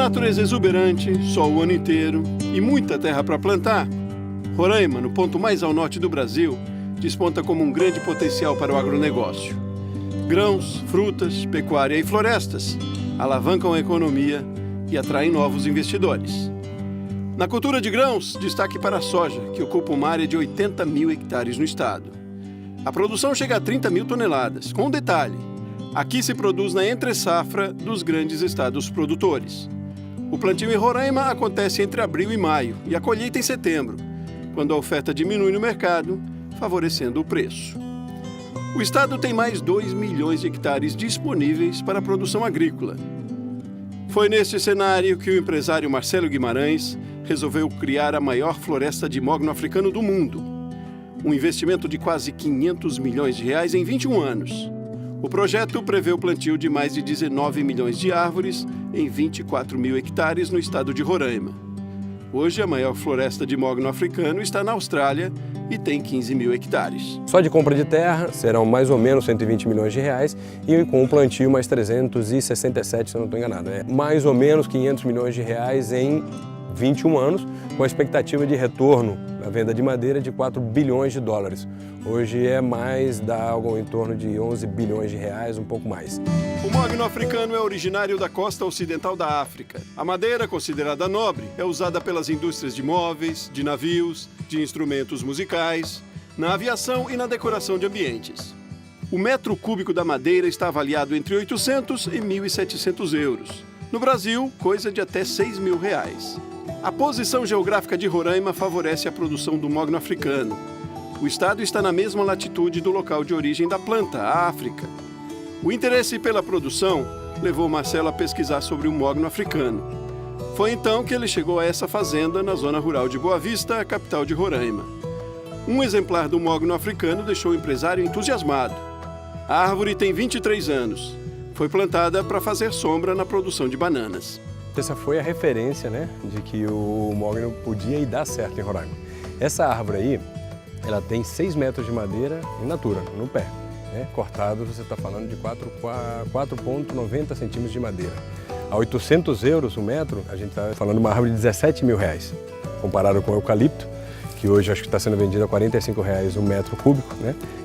natureza exuberante, sol o ano inteiro e muita terra para plantar, Roraima, no ponto mais ao norte do Brasil, desponta como um grande potencial para o agronegócio. Grãos, frutas, pecuária e florestas alavancam a economia e atraem novos investidores. Na cultura de grãos, destaque para a soja, que ocupa uma área de 80 mil hectares no estado. A produção chega a 30 mil toneladas, com um detalhe: aqui se produz na entre-safra dos grandes estados produtores. O plantio em Roraima acontece entre abril e maio e a colheita em setembro, quando a oferta diminui no mercado, favorecendo o preço. O estado tem mais 2 milhões de hectares disponíveis para a produção agrícola. Foi neste cenário que o empresário Marcelo Guimarães resolveu criar a maior floresta de mogno africano do mundo. Um investimento de quase 500 milhões de reais em 21 anos. O projeto prevê o plantio de mais de 19 milhões de árvores em 24 mil hectares no estado de Roraima. Hoje, a maior floresta de mogno africano está na Austrália e tem 15 mil hectares. Só de compra de terra serão mais ou menos 120 milhões de reais e com o plantio mais 367, se eu não estou enganado. É mais ou menos 500 milhões de reais em 21 anos, com a expectativa de retorno na venda de madeira de 4 bilhões de dólares. Hoje dá algo em torno de 11 bilhões de reais, um pouco mais. O mogno africano é originário da costa ocidental da África. A madeira, considerada nobre, é usada pelas indústrias de móveis, de navios, de instrumentos musicais, na aviação e na decoração de ambientes. O metro cúbico da madeira está avaliado entre 800 e 1.700 euros. No Brasil, coisa de até 6 mil reais. A posição geográfica de Roraima favorece a produção do mogno africano. O estado está na mesma latitude do local de origem da planta, a África. O interesse pela produção levou Marcelo a pesquisar sobre o mogno africano. Foi então que ele chegou a essa fazenda na zona rural de Boa Vista, a capital de Roraima. Um exemplar do mogno africano deixou o empresário entusiasmado. A árvore tem 23 anos. Foi plantada para fazer sombra na produção de bananas. Essa foi a referência, de que o mogno podia e dar certo em Roraima. Essa árvore aí, ela tem 6 metros de madeira in natura, no pé. Cortado, você está falando de 4,90 centímetros de madeira. A 800 euros o metro, a gente está falando de uma árvore de 17 mil reais. Comparado com o eucalipto, que hoje acho que está sendo vendido a 45 reais o metro cúbico,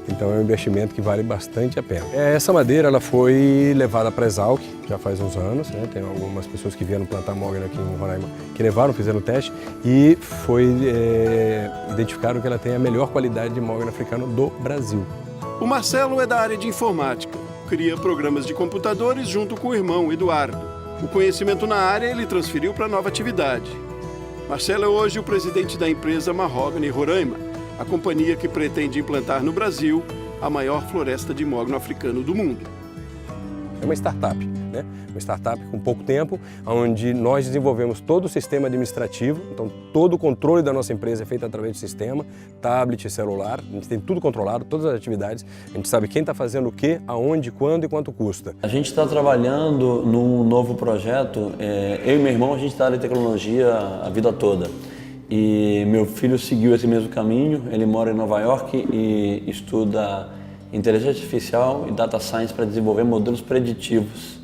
Então é um investimento que vale bastante a pena. Essa madeira ela foi levada para Exalc já faz uns anos, Tem algumas pessoas que vieram plantar mogno aqui em Roraima que fizeram o teste e identificaram que ela tem a melhor qualidade de mogno africano do Brasil. O Marcelo é da área de informática, cria programas de computadores junto com o irmão Eduardo. O conhecimento na área ele transferiu para a nova atividade. Marcelo é hoje o presidente da empresa Mahogany Roraima, a companhia que pretende implantar no Brasil a maior floresta de mogno africano do mundo. É uma startup, uma startup com pouco tempo, onde nós desenvolvemos todo o sistema administrativo, então todo o controle da nossa empresa é feito através do sistema, tablet, celular, a gente tem tudo controlado, todas as atividades, a gente sabe quem está fazendo o quê, aonde, quando e quanto custa. A gente está trabalhando num novo projeto, eu e meu irmão a gente está na tecnologia a vida toda. E meu filho seguiu esse mesmo caminho, ele mora em Nova York e estuda inteligência artificial e data science para desenvolver modelos preditivos.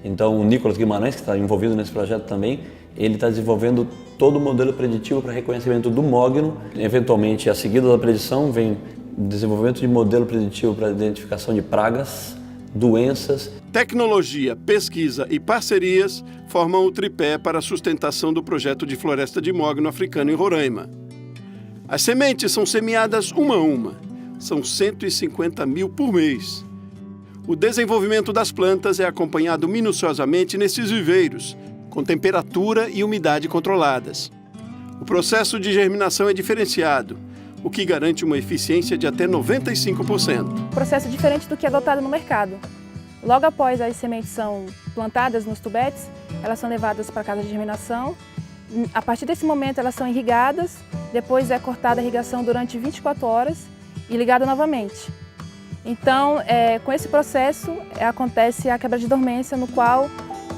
Então o Nicolas Guimarães, que está envolvido nesse projeto também, ele está desenvolvendo todo o modelo preditivo para reconhecimento do mogno. Eventualmente, a seguida da predição, vem o desenvolvimento de modelo preditivo para identificação de pragas, doenças. Tecnologia, pesquisa e parcerias formam o tripé para a sustentação do projeto de floresta de mogno africano em Roraima. As sementes são semeadas uma a uma. São 150 mil por mês. O desenvolvimento das plantas é acompanhado minuciosamente nesses viveiros, com temperatura e umidade controladas. O processo de germinação é diferenciado, o que garante uma eficiência de até 95%. Processo diferente do que é adotado no mercado. Logo após as sementes são plantadas nos tubetes, elas são levadas para a casa de germinação. A partir desse momento elas são irrigadas, depois é cortada a irrigação durante 24 horas e ligada novamente. Então, com esse processo, acontece a quebra de dormência, no qual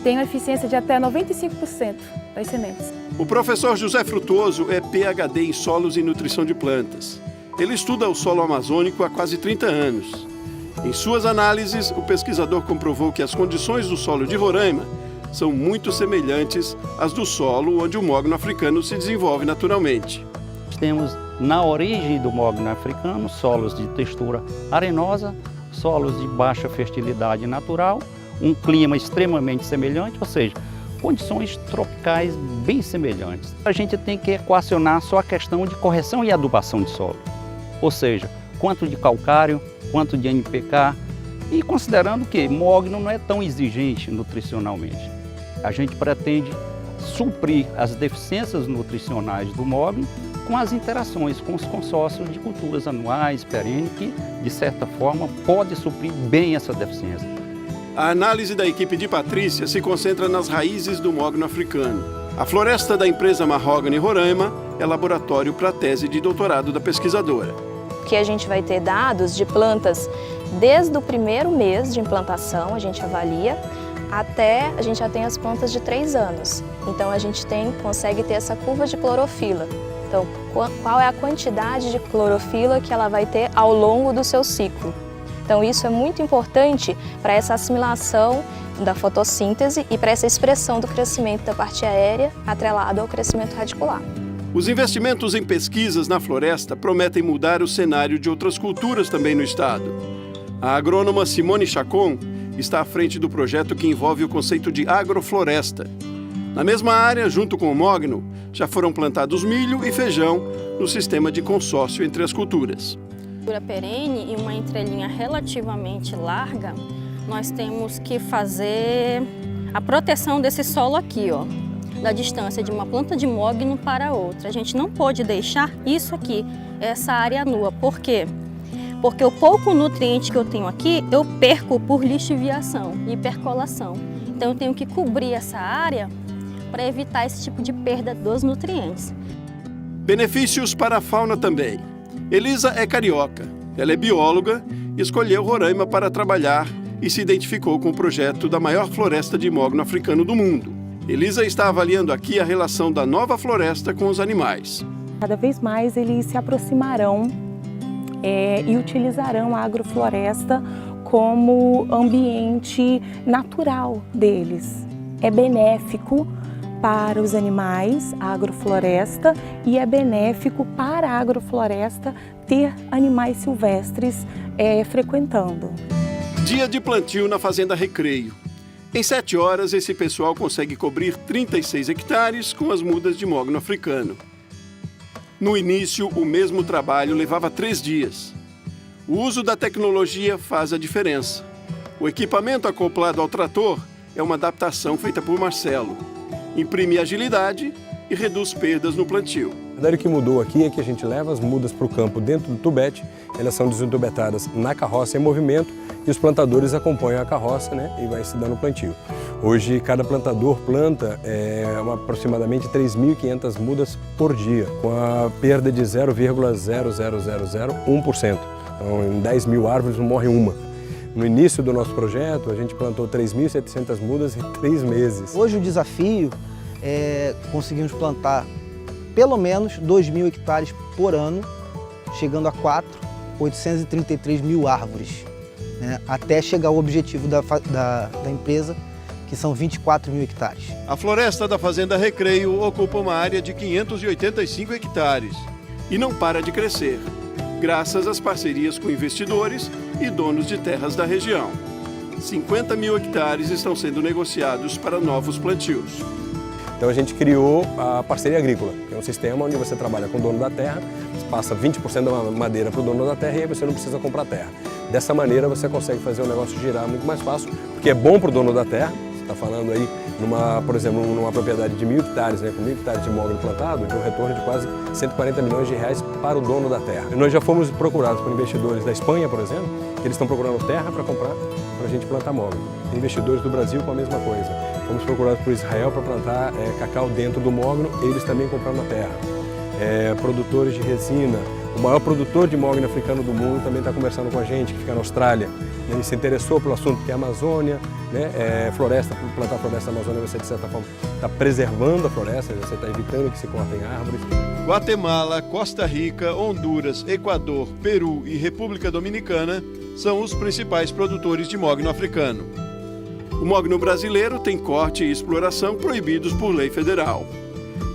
tem uma eficiência de até 95% das sementes. O professor José Frutuoso é PhD em solos e nutrição de plantas. Ele estuda o solo amazônico há quase 30 anos. Em suas análises, o pesquisador comprovou que as condições do solo de Roraima são muito semelhantes às do solo onde o mogno africano se desenvolve naturalmente. Temos na origem do mogno africano solos de textura arenosa, solos de baixa fertilidade natural, um clima extremamente semelhante, ou seja, condições tropicais bem semelhantes. A gente tem que equacionar só a questão de correção e adubação de solo, ou seja, quanto de calcário, quanto de NPK, e considerando que mogno não é tão exigente nutricionalmente. A gente pretende suprir as deficiências nutricionais do mogno com as interações com os consórcios de culturas anuais, perenes, que, de certa forma, pode suprir bem essa deficiência. A análise da equipe de Patrícia se concentra nas raízes do mogno africano. A floresta da empresa Mahogany Roraima é laboratório para a tese de doutorado da pesquisadora. Que a gente vai ter dados de plantas desde o primeiro mês de implantação, a gente avalia, até a gente já tem as plantas de 3 anos. Então a gente consegue ter essa curva de clorofila. Então, qual é a quantidade de clorofila que ela vai ter ao longo do seu ciclo? Então isso é muito importante para essa assimilação da fotossíntese e para essa expressão do crescimento da parte aérea atrelado ao crescimento radicular. Os investimentos em pesquisas na floresta prometem mudar o cenário de outras culturas também no estado. A agrônoma Simone Chacon está à frente do projeto que envolve o conceito de agrofloresta. Na mesma área, junto com o mogno, já foram plantados milho e feijão no sistema de consórcio entre as culturas. Cultura perene e uma entrelinha relativamente larga, nós temos que fazer a proteção desse solo aqui, ó, da distância de uma planta de mogno para outra. A gente não pode deixar isso aqui, essa área nua. Por quê? Porque o pouco nutriente que eu tenho aqui, eu perco por lixiviação e percolação. Então eu tenho que cobrir essa área para evitar esse tipo de perda dos nutrientes. Benefícios para a fauna também. Elisa é carioca, ela é bióloga e escolheu Roraima para trabalhar e se identificou com o projeto da maior floresta de mogno africano do mundo. Elisa está avaliando aqui a relação da nova floresta com os animais. Cada vez mais eles se aproximarão e utilizarão a agrofloresta como ambiente natural deles. É benéfico para os animais, a agrofloresta, e é benéfico para a agrofloresta ter animais silvestres frequentando. Dia de plantio na Fazenda Recreio. Em 7 horas, esse pessoal consegue cobrir 36 hectares com as mudas de mogno africano. No início, o mesmo trabalho levava 3 dias. O uso da tecnologia faz a diferença. O equipamento acoplado ao trator é uma adaptação feita por Marcelo. Imprime agilidade e reduz perdas no plantio. A verdade que mudou aqui é que a gente leva as mudas para o campo dentro do tubete, elas são desentubetadas na carroça em movimento e os plantadores acompanham a carroça, né, e vai se dando o plantio. Hoje, cada plantador planta aproximadamente 3.500 mudas por dia, com a perda de 0,00001%. Então, em 10 mil árvores não morre uma. No início do nosso projeto, a gente plantou 3.700 mudas em 3 meses. Hoje o desafio é conseguirmos plantar pelo menos 2.000 hectares por ano, chegando a 833 mil árvores, né, até chegar ao objetivo da empresa, que são 24 mil hectares. A floresta da Fazenda Recreio ocupa uma área de 585 hectares e não para de crescer, graças às parcerias com investidores e donos de terras da região. 50 mil hectares estão sendo negociados para novos plantios. Então a gente criou a parceria agrícola, que é um sistema onde você trabalha com o dono da terra, você passa 20% da madeira para o dono da terra e aí você não precisa comprar terra. Dessa maneira você consegue fazer o negócio girar muito mais fácil, porque é bom para o dono da terra. Você está falando aí, por exemplo, numa propriedade de 1.000 hectares, né, com 1.000 hectares de mogno plantado, tem um retorno de quase 140 milhões de reais para o dono da terra. E nós já fomos procurados por investidores da Espanha, por exemplo, que eles estão procurando terra para comprar, para a gente plantar mogno. Tem investidores do Brasil com a mesma coisa. Fomos procurados por Israel para plantar cacau dentro do mogno, eles também comprando a terra. Produtores de resina, o maior produtor de mogno africano do mundo também está conversando com a gente, que fica na Austrália. Ele se interessou pelo assunto que é a Amazônia, né? Floresta, plantar floresta na Amazônia, você de certa forma está preservando a floresta, você está evitando que se cortem árvores. Guatemala, Costa Rica, Honduras, Equador, Peru e República Dominicana são os principais produtores de mogno africano. O mogno brasileiro tem corte e exploração proibidos por lei federal.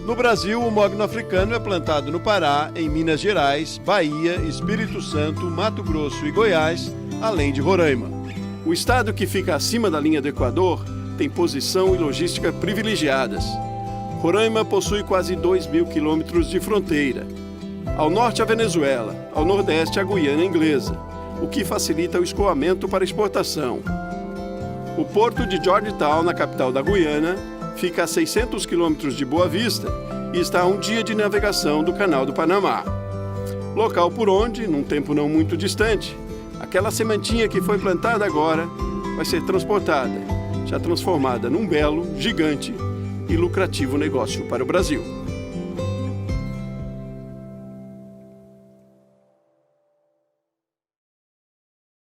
No Brasil, o mogno africano é plantado no Pará, em Minas Gerais, Bahia, Espírito Santo, Mato Grosso e Goiás, além de Roraima. O estado que fica acima da linha do Equador tem posição e logística privilegiadas. Roraima possui quase 2.000 quilômetros de fronteira. Ao norte a Venezuela, ao nordeste a Guiana Inglesa, o que facilita o escoamento para exportação. O porto de Georgetown, na capital da Guiana, fica a 600 quilômetros de Boa Vista e está a um dia de navegação do Canal do Panamá. Local por onde, num tempo não muito distante, aquela sementinha que foi plantada agora vai ser transportada, já transformada num belo, gigante e lucrativo negócio para o Brasil.